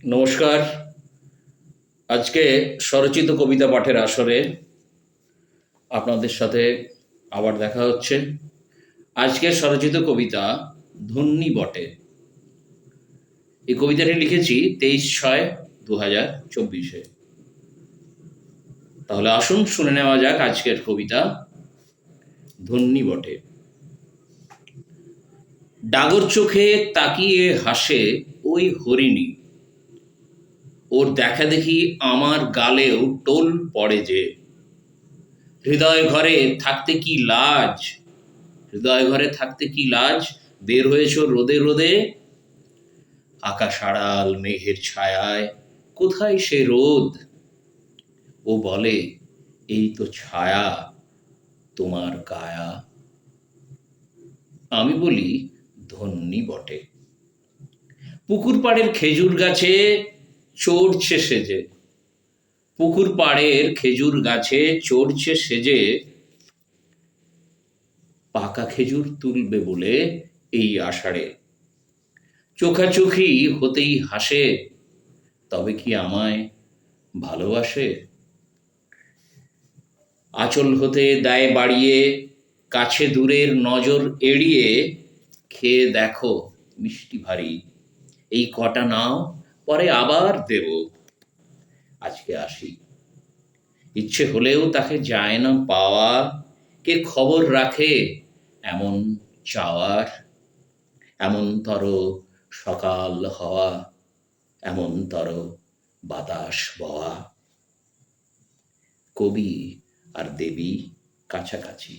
নমস্কার। আজকে স্বরচিত কবিতা পাঠের আসরে আপনাদের সাথে আবার দেখা হচ্ছে। আজকের স্বরচিত কবিতা ধন্যী বটে। এই কবিতাটি লিখেছি 23/6/2024। তাহলে আসুন শুনে নেওয়া যাক আজকের কবিতা ধন্যী বটে। ডাগর চোখে তাকিয়ে হাসে ওই হরিণী, ওর দেখা দেখি আমার গালেও টোল পড়ে যে। হৃদয় ঘরে থাকতে কি লাজ, হৃদয় ঘরে থাকতে কি লাজ, বের হয়েছ রোদে রোদে। আকাশ আড়াল মেঘের ছায়ায় কোথায় সে রোদ, ও বলে এই তো ছায়া তোমার কায়া। আমি বলি ধন্যী বটে। পুকুর পাড়ের খেজুর গাছে চড়ছে সেজে, পুকুর পাড়ের খেজুর গাছে চড়ছে সেজে, পাকা খেজুর তুলবে বলে এই আষাঢ়ে। চোখাচোখি হতেই হাসে, তবে কি আমায় ভালোবাসে। আঁচল হতে দেয় বাড়িয়ে, কাছে দূরের নজর এড়িয়ে, খেয়ে দেখো মিষ্টি ভারী, এই কটা নাও পরে আবার দেব। আজকে আসি, ইচ্ছে হলেও তাকে যায় না পাওয়া, কে খবর রাখে এমন চাওয়ার। এমনতর সকাল হওয়া, এমনতর বাতাস বওয়া। কবি আর দেবী কাছাকাছি।